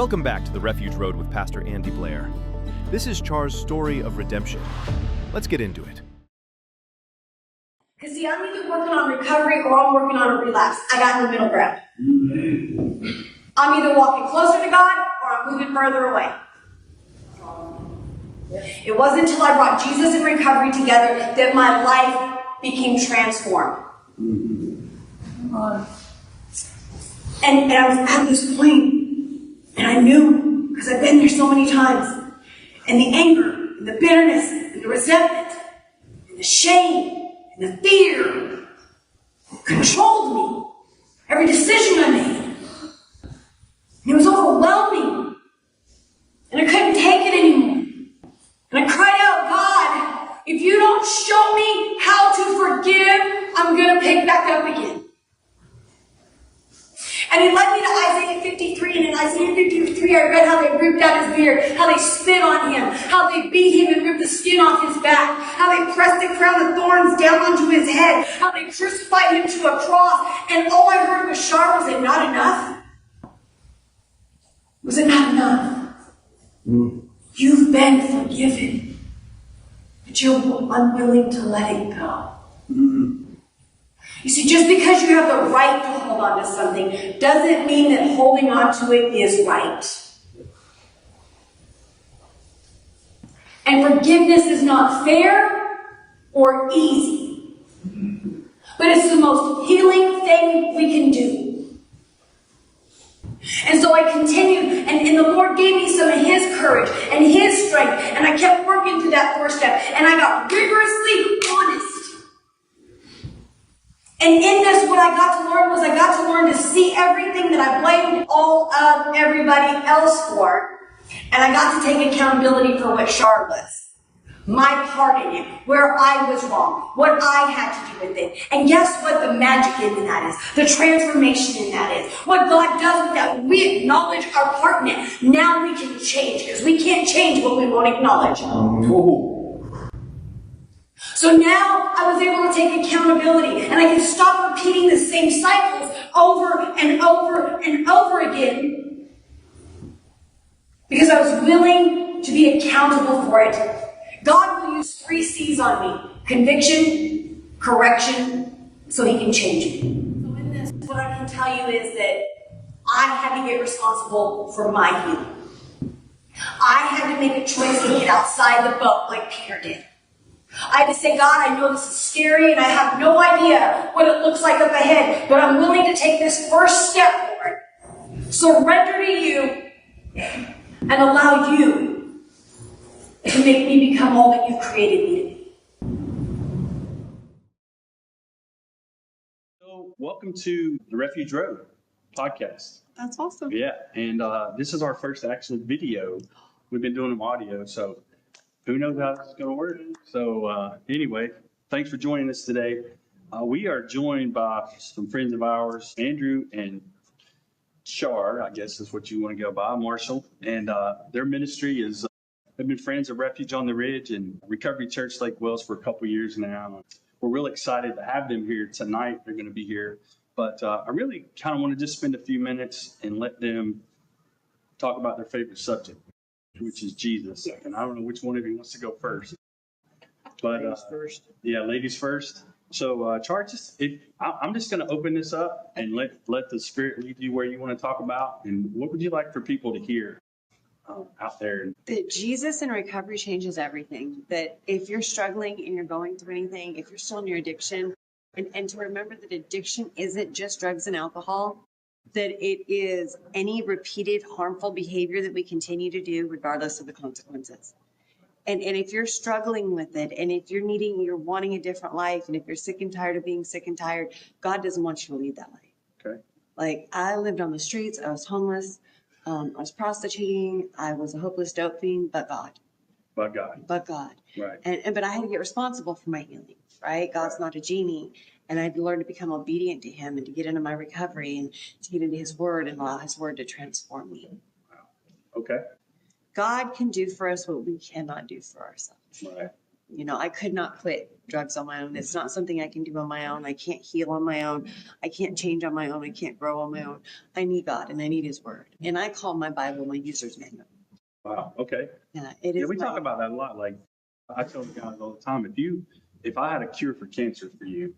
Welcome back to the Refuge Road with Pastor Andy Blair. This is Char's story of redemption. Let's get into it. Because see, I'm either working on recovery or I'm working on a relapse. I got no middle ground. I'm either walking closer to God or I'm moving further away. It wasn't until I brought Jesus and recovery together that my life became transformed. And I was at this point, and I knew, because I've been there so many times, and the anger, and the bitterness, and the resentment, and the shame, and the fear controlled me. Every decision I made. And it was overwhelming. And I couldn't take it anymore. And I cried out, God, if you don't show me how to forgive, I'm going to pick back up again. And he led me to Isaiah 53, and in Isaiah 53 I read how they ripped out his beard, how they spit on him, how they beat him and ripped the skin off his back, how they pressed the crown of thorns down onto his head, how they crucified him to a cross, and all I heard was Char, was it not enough? Was it not enough? You've been forgiven, but you're unwilling to let it go. You see, just because you have the right to hold on to something doesn't mean that holding on to it is right. And forgiveness is not fair or easy, but it's the most healing thing we can do. And so I continued, and the Lord gave me some of His courage and His strength, and I kept working through that first step, and I got rigorously honest. And in this, what I got to learn was I got to learn to see everything that I blamed all of everybody else for. And I got to take accountability for what Char was. My part in it, where I was wrong, what I had to do with it. And guess what the magic in that is? The transformation in that is. What God does with that, when we acknowledge our part in it, now we can change, because we can't change what we won't acknowledge. So now I was able to take accountability, and I can stop repeating the same cycles over and over and over again, because I was willing to be accountable for it. God will use 3 C's on me: conviction, correction, so He can change me. So in this, what I can tell you is that I had to get responsible for my healing. I had to make a choice to get outside the boat like Peter did. I had to say, God, I know this is scary and I have no idea what it looks like up ahead, but I'm willing to take this first step, Lord. Surrender to you and allow you to make me become all that you've created me to be. So, welcome to the Refuge Road podcast. That's awesome. Yeah, and this is our first actual video. We've been doing them audio, so who knows how this is going to work. So anyway, thanks for joining us today. We are joined by some friends of ours, Andrew and Char, I guess is what you want to go by, Marshall. And their ministry is, they've been friends of Refuge on the Ridge and Recovery Church Lake Wells for a couple years now. We're really excited to have them here tonight. They're going to be here. But I really kind of want to just spend a few minutes and let them talk about their favorite subject, which is Jesus. Yes. And I don't know which one of you wants to go first. But Ladies first. Yeah, ladies first. So Char, I'm just going to open this up and let the Spirit lead you where you want to talk about. And what would you like for people to hear out there? That Jesus and recovery changes everything. That if you're struggling and you're going through anything, if you're still in your addiction, and to remember that addiction isn't just drugs and alcohol, that it is any repeated harmful behavior that we continue to do regardless of the consequences. And if you're struggling with it, and if you're wanting a different life, and if you're sick and tired of being sick and tired, God doesn't want you to lead that life. Okay. Like, I lived on the streets, I was homeless, I was prostituting, I was a hopeless dope fiend, but God. But God. Right. But I had to get responsible for my healing, right? God's not a genie. And I had to learn to become obedient to Him and to get into my recovery and to get into His Word and allow His Word to transform me. Okay. God can do for us what we cannot do for ourselves. Right. I could not quit drugs on my own. It's not something I can do on my own. I can't heal on my own. I can't change on my own. I can't grow on my own. I need God and I need his word. And I call my Bible my user's manual. Wow. Okay. Yeah, it Yeah, is. we talk about that a lot. Like I tell the guys all the time, if I had a cure for cancer for you,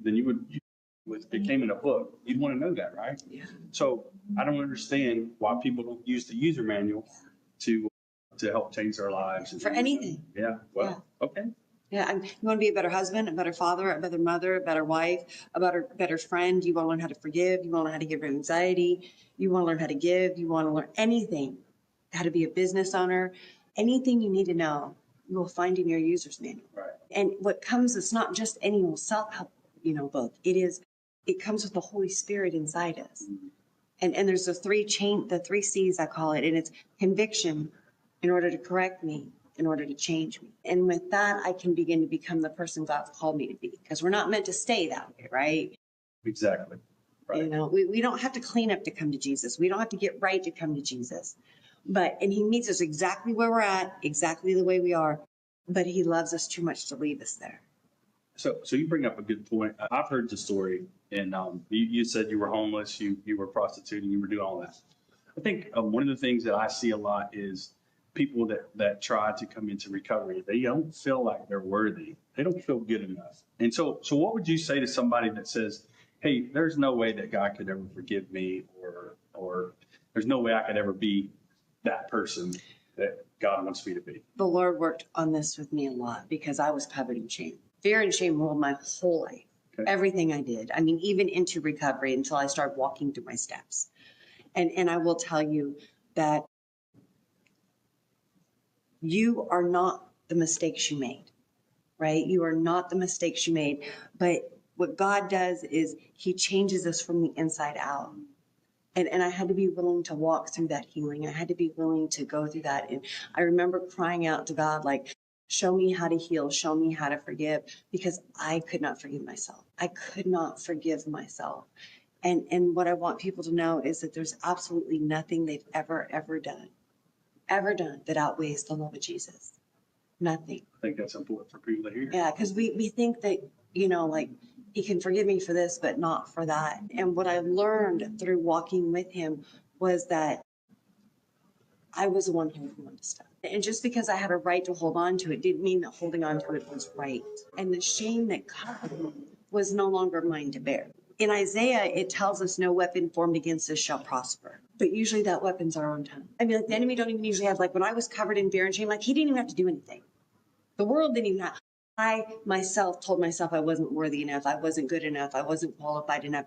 then it came in a book, you'd want to know that, right? Yeah. So I don't understand why people don't use the user manual to help change their lives. For anything. Yeah. Well, okay. Yeah, you want to be a better husband, a better father, a better mother, a better wife, a better friend. You want to learn how to forgive. You want to learn how to get rid of anxiety. You want to learn how to give. You want to learn anything, how to be a business owner. Anything you need to know, you will find in your user's manual. Right. And what comes, it's not just any old self-help, book. It comes with the Holy Spirit inside us. And there's the three C's I call it, and it's conviction in order to correct me, in order to change me. And with that, I can begin to become the person God's called me to be, because we're not meant to stay that way, right? Exactly. Right. We don't have to clean up to come to Jesus. We don't have to get right to come to Jesus. And he meets us exactly where we're at, exactly the way we are, but he loves us too much to leave us there. So you bring up a good point. I've heard the story, and you said you were homeless, you were prostituting, you were doing all that. I think one of the things that I see a lot is people that try to come into recovery. They don't feel like they're worthy. They don't feel good enough. And so what would you say to somebody that says, "Hey, there's no way that God could ever forgive me, or there's no way I could ever be that person that God wants me to be"? The Lord worked on this with me a lot because I was covered in shame. Fear and shame ruled my whole life. Okay. Everything I did. I mean, even into recovery until I started walking through my steps. And I will tell you that you are not the mistakes you made, right? You are not the mistakes you made. But what God does is he changes us from the inside out. And I had to be willing to walk through that healing. I had to be willing to go through that. And I remember crying out to God, like, show me how to heal, show me how to forgive, because I could not forgive myself. I could not forgive myself. And what I want people to know is that there's absolutely nothing they've ever done that outweighs the love of Jesus. Nothing. I think that's important for people to hear. Yeah, because we think that, like, he can forgive me for this, but not for that. And what I learned through walking with him was that I was the one holding on to stuff. And just because I had a right to hold on to it didn't mean that holding on to it was right. And the shame that covered me was no longer mine to bear. In Isaiah, it tells us no weapon formed against us shall prosper. But usually that weapon's our own tongue. I mean, like, the enemy don't even usually have, like, when I was covered in fear and shame, like, he didn't even have to do anything. The world didn't even have. I myself told myself I wasn't worthy enough. I wasn't good enough. I wasn't qualified enough.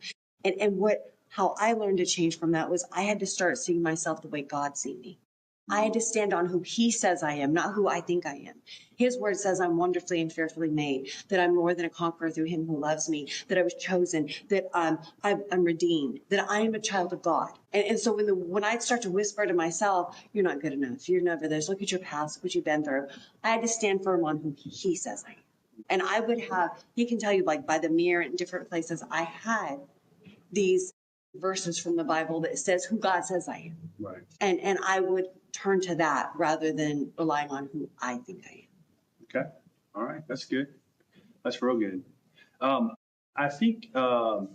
How I learned to change from that was I had to start seeing myself the way God see me. I had to stand on who he says I am, not who I think I am. His word says I'm wonderfully and fearfully made, that I'm more than a conqueror through him who loves me, that I was chosen, that I'm redeemed, that I am a child of God. And so when I start to whisper to myself, you're not good enough, you're never this, look at your past, what you've been through, I had to stand firm on who he says I am. And I would have, he can tell you, like, by the mirror in different places, I had these verses from the Bible that says who God says I am. Right. And I would turn to that rather than relying on who I think I am. Okay. All right. That's good. That's real good. I think, I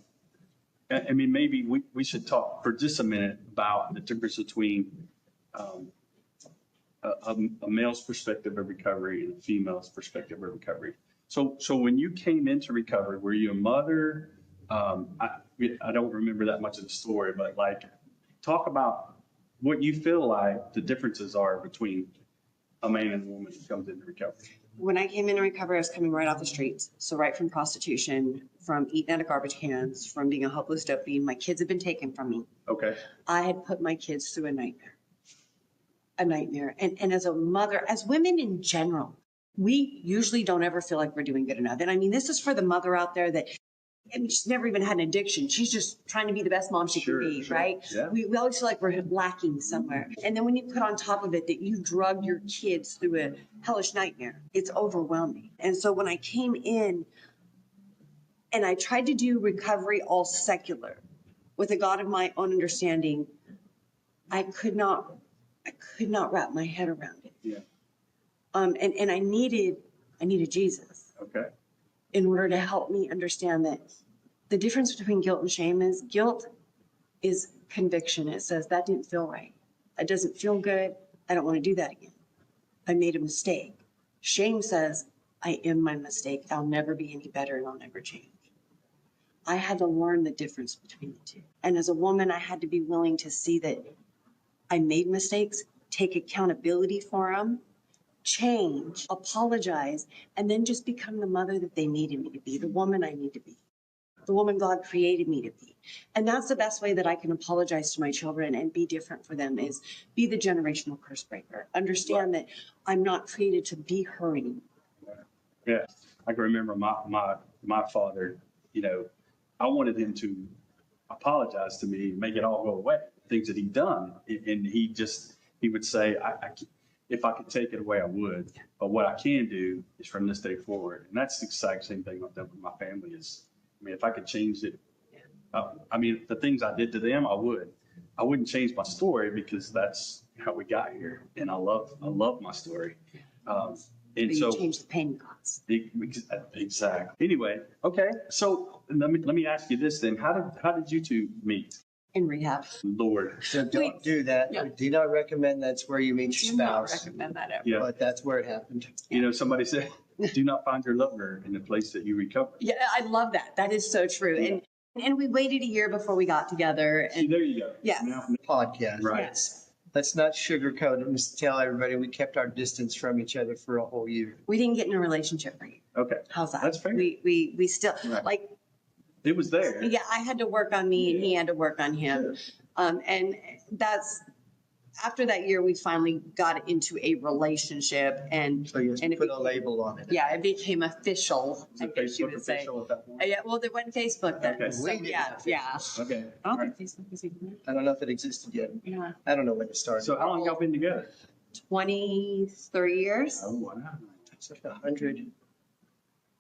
mean, maybe we should talk for just a minute about the difference between a male's perspective of recovery and a female's perspective of recovery. So when you came into recovery, were you a mother? I don't remember that much of the story, but, like, talk about what you feel like the differences are between a man and a woman who comes into recovery. When I came into recovery, I was coming right off the streets. So right from prostitution, from eating out of garbage cans, from being a hopeless dope fiend. My kids had been taken from me. Okay. I had put my kids through a nightmare. And as a mother, as women in general, we usually don't ever feel like we're doing good enough. And I mean, this is for the mother out there that, I mean, she's never even had an addiction. She's just trying to be the best mom she can be, Sure. right? Yeah. We always feel like we're lacking somewhere. And then when you put on top of it that you drugged your kids through a hellish nightmare, it's overwhelming. And so when I came in and I tried to do recovery all secular with a God of my own understanding, I could not wrap my head around it. Yeah. And I needed I needed Jesus Okay. in order to help me understand that the difference between guilt and shame is guilt is conviction. It says that didn't feel right. It doesn't feel good. I don't want to do that again. I made a mistake. Shame says I am my mistake. I'll never be any better and I'll never change. I had to learn the difference between the two. And as a woman, I had to be willing to see that I made mistakes, take accountability for them, change, apologize, and then just become the mother that they needed me to be, the woman I need to be, the woman God created me to be. And that's the best way that I can apologize to my children and be different for them is be the generational curse breaker. Understand that I'm not created to be her anymore. Yeah. I can remember my father, you know, I wanted him to apologize to me, make it all go away, things that he'd done. And he would say, if I could take it away, I would. But what I can do is from this day forward. And that's the exact same thing I've done with my family is, I mean, if I could change it, I mean, the things I did to them, I would. I wouldn't change my story because that's how we got here. And I love my story. And But so you change the pain costs. exactly. Anyway, okay. So let me ask you this then. How did you two meet? In rehab. Lord. So don't do that. Yeah. We do not recommend that's where you meet your Do not spouse, recommend that ever. Yeah. but that's where it happened. You know, somebody said, do not find your lover in the place that you recover. Yeah, I love that. That is so true. And we waited a year before we got together. See, And there you go. Yes. Podcast. Right. yes, Let's not sugarcoat it and just tell everybody we kept our distance from each other for a whole year. we didn't get in a relationship for you. Okay. How's that? That's fair. We still Right. like. It was there. Yeah, I had to work on me and he had to work on him. And that's after that year, we finally got into a relationship and So you and it put a became- label on it. Yeah, it became official. Was I it guess you Facebook would say. official at that point? Yeah, well, there wasn't Facebook then. Okay. So, We didn't yeah, have yeah. Okay. I don't All right. think Facebook was even there. I don't know if it existed yet. Yeah, I don't know when it started. So how long y'all been together? 23 years. Oh, wow. It's like 100.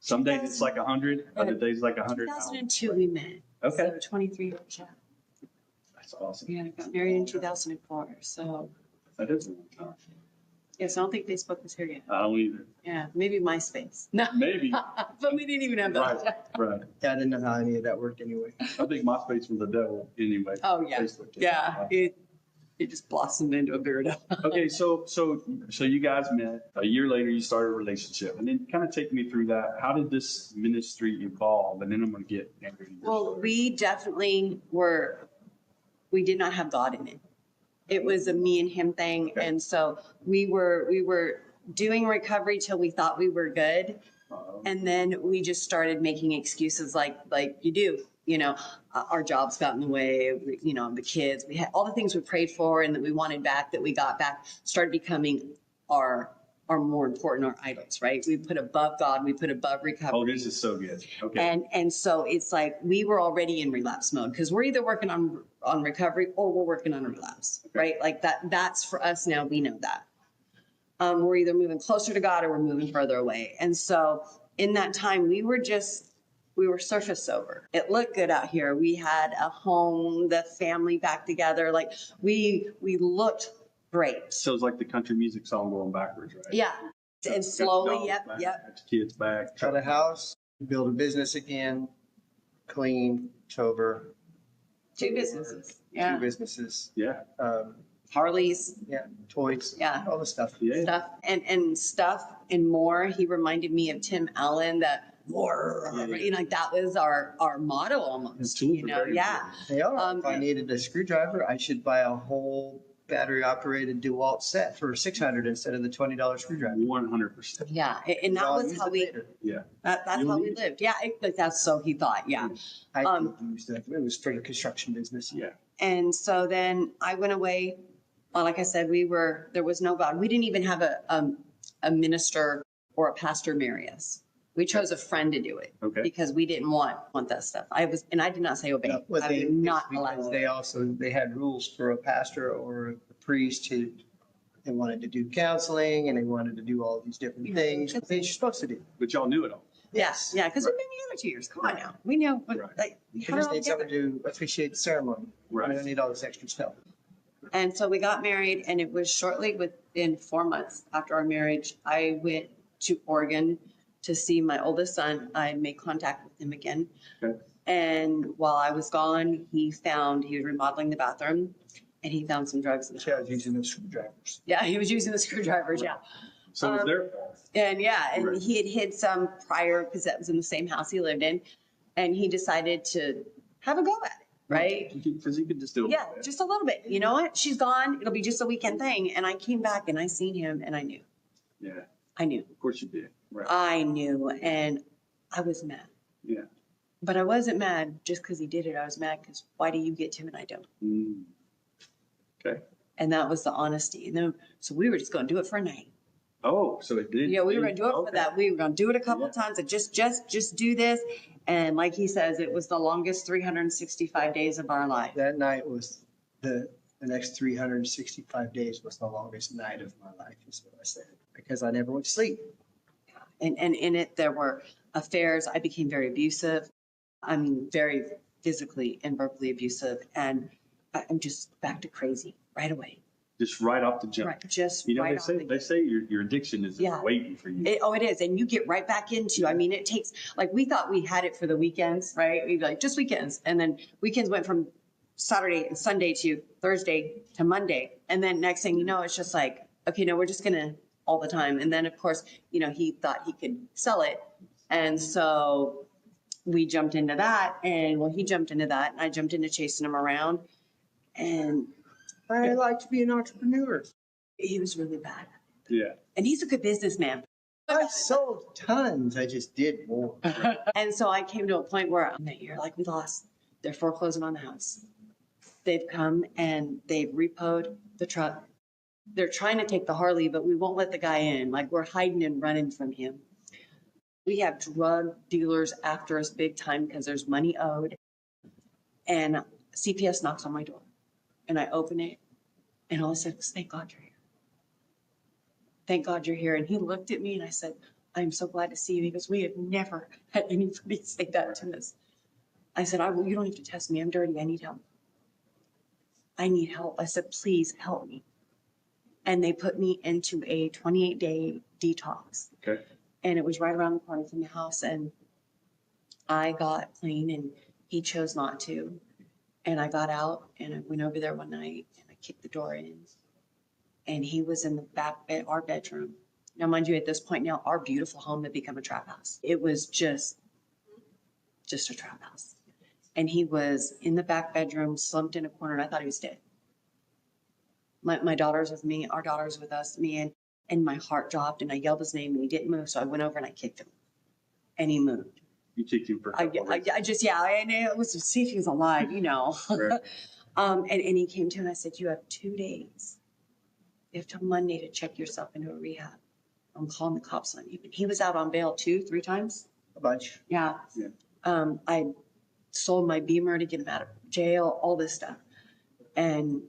Some days it's like 100, other days like 100. 2002 we met. Okay. So 23 years, yeah. That's awesome. Yeah, I got married in 2004. So, That is a long time. yes, I don't think Facebook was here yet. I don't either. Yeah, maybe MySpace. No, Maybe. but we didn't even have Right, that. right. Yeah, I didn't know how any of that worked anyway. I think MySpace was the devil anyway. Oh, yeah. Facebook. Yeah, it just blossomed into a weirdo. Okay, so you guys met. A year later, you started a relationship, and then kind of take me through that. How did this ministry evolve? And then I'm going to get Andrew. to your Well, story. we definitely we did not have God in it. It was a me and him thing. Okay. And so we were doing recovery till we thought we were good. And then we just started making excuses like you do, you know, our jobs got in the way, you know, the kids, we had all the things we prayed for and that we wanted back that we got back started becoming our more important, our idols, right? We put above God, we put above recovery. Oh, this is so good. Okay. And so it's like we were already in relapse mode because we're either working on recovery or we're working on relapse, right? Like that's for us now, we know that. We're either moving closer to God or we're moving further away. And so in that time, we were surface sober. It looked good out here. We had a home, the family back together. Like we looked great. So it's like the country music song going backwards, right? Yeah. And slowly, Got the yep, dogs yep. back, got the kids back. Got a house, build a business again, clean, sober. 2 businesses. 2 Yeah. businesses. Yeah. Harleys. Yeah, toys. Yeah. All the stuff. Yeah. Stuff and stuff and more. He reminded me of Tim Allen, that more, Yeah. you know, like that was our motto almost, His tools you are know, very yeah. They are. If I and- needed a screwdriver, I should buy a whole battery operated DeWalt set for $600 instead of the $20 screwdriver. 100%. Yeah. And that I'll was use how it we, later. Yeah. that's You'll how we need it. lived. Yeah. Like that's so he thought. Yeah. I Um, could use that. It was for the construction business. Yeah. And so then I went away. Well, like I said, there was no God. We didn't even have a minister or a pastor marry us. We chose a friend to do it Okay. because we didn't want that stuff. I did not say obey. No, well, I did not allow because it. they had rules for a pastor or a priest who they wanted to do counseling and they wanted to do all these different things that you're supposed to do. But y'all knew it all. Yes. Yeah. Because we've been together 2 years. Come on now. We know. Right. Like, we You had it just all need someone together. to officiate the ceremony. Right. We don't need all this extra stuff. And so we got married, and it was shortly within 4 months after our marriage, I went to Oregon to see my oldest son. I made contact with him again. Okay. And while I was gone, he was remodeling the bathroom and he found some drugs in the So I house. was using the screwdrivers. Yeah, he was using the screwdrivers, yeah. So it was their fault. And Right. he had hid some prior because that was in the same house he lived in. And he decided to have a go at it, right? Because you could just do it. Yeah, just a little bit. You know what? She's gone. It'll be just a weekend thing. And I came back and I seen him and I knew. Yeah, I knew. of course you did. Right. I knew. And I was mad. Yeah. But I wasn't mad just because he did it. I was mad because why do you get to and I don't? Mm. Okay. And that was the honesty. And then, so we were just going to do it for a night. Oh, so it did. Yeah, we were going to do it for Okay. that. We were going to do it a couple of Yeah. times and just do this. And like he says, it was the longest 365 days of our life. That night was the next 365 days was the longest night of my life, is what I said, because I never went to sleep. And in it, there were affairs. I became very abusive. I mean, very physically and verbally abusive. And I'm just back to crazy right away. Just right off the jump. Right, just You know, right they off say the they say your addiction is Yeah. waiting for you. It is. And you get right back into, I mean, it takes, like, we thought we had it for the weekends, right? We'd be like, just weekends. And then weekends went from Saturday and Sunday to Thursday to Monday. And then next thing you know, it's just like, okay, no, we're just going to all the time. And then, of course, you know, he thought he could sell it. And so we jumped into that. And well, he jumped into that. And I jumped into chasing him around. And I like to be an entrepreneur. he was really bad. Yeah. And he's a good businessman. I sold tons. I just did more. And so I came to a point where that year, like, we lost. They're foreclosing on the house. They've come and they've repoed the truck. They're trying to take the Harley, but we won't let the guy in. Like, we're hiding and running from him. We have drug dealers after us big time because there's money owed. And CPS knocks on my door. And I open it. And all I said was, thank God you're here. Thank God you're here. And he looked at me and I said, I'm so glad to see you. He goes, we have never had anybody say that to us. I said, you don't have to test me. I'm dirty. I need help. I need help. I said, please help me. And they put me into a 28-day detox. Okay. And it was right around the corner from the house. And I got clean and he chose not to. And I got out and I went over there one night and I kicked the door in. And he was in the back bed, our bedroom. Now, mind you, at this point now, our beautiful home had become a trap house. It was just a trap house. And he was in the back bedroom, slumped in a corner, and I thought he was dead. My daughter's with me, our daughter's with us, me, and my heart dropped, and I yelled his name, and he didn't move, so I went over and I kicked him. And he moved. You kicked him for a couple of I days. just, yeah, and it was to see if he was alive, you know. Right. And he came to, and I said, you have 2 days. You have till Monday to check yourself into a rehab. I'm calling the cops on you. And he was out on bail 2-3 times. A bunch. Yeah. Yeah. I sold my Beamer to get him out of jail, all this stuff. And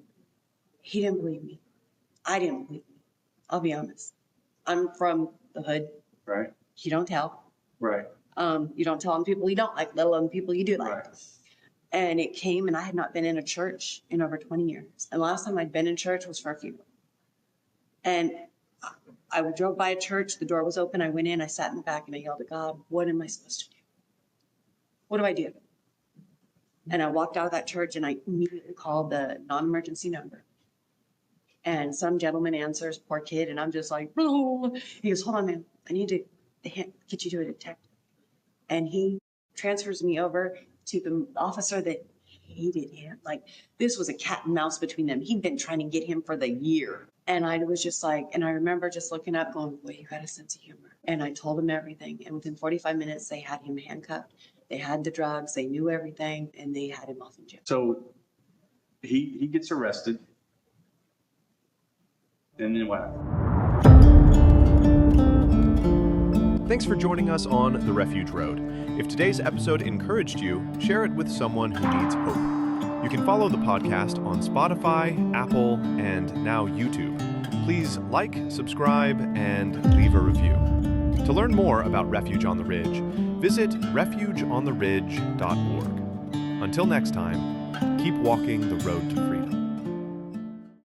he didn't believe me. I didn't believe me. I'll be honest. I'm from the hood. Right. You don't tell. Right. You don't tell on people you don't like, let alone people you do like. Right. And it came, and I had not been in a church in over 20 years. And the last time I'd been in church was for a funeral. And I drove by a church, the door was open, I went in, I sat in the back, and I yelled at God, what am I supposed to do? What do I do? And I walked out of that church, and I immediately called the non-emergency number. And some gentleman answers, poor kid, and I'm just like, oh. He goes, hold on, man, I need to get you to a detective. And he transfers me over to the officer that hated him. Like, this was a cat and mouse between them. He'd been trying to get him for the year. And I was just like, and I remember just looking up going, boy, you got a sense of humor. And I told him everything. And within 45 minutes, they had him handcuffed. They had the drugs. They knew everything. And they had him off in jail. So he gets arrested. And then what happened? Thanks for joining us on The Refuge Road. If today's episode encouraged you, share it with someone who needs hope. You can follow the podcast on Spotify, Apple, and now YouTube. Please like, subscribe, and leave a review. To learn more about Refuge on the Ridge, visit refugeontheridge.org. Until next time, keep walking the road to freedom.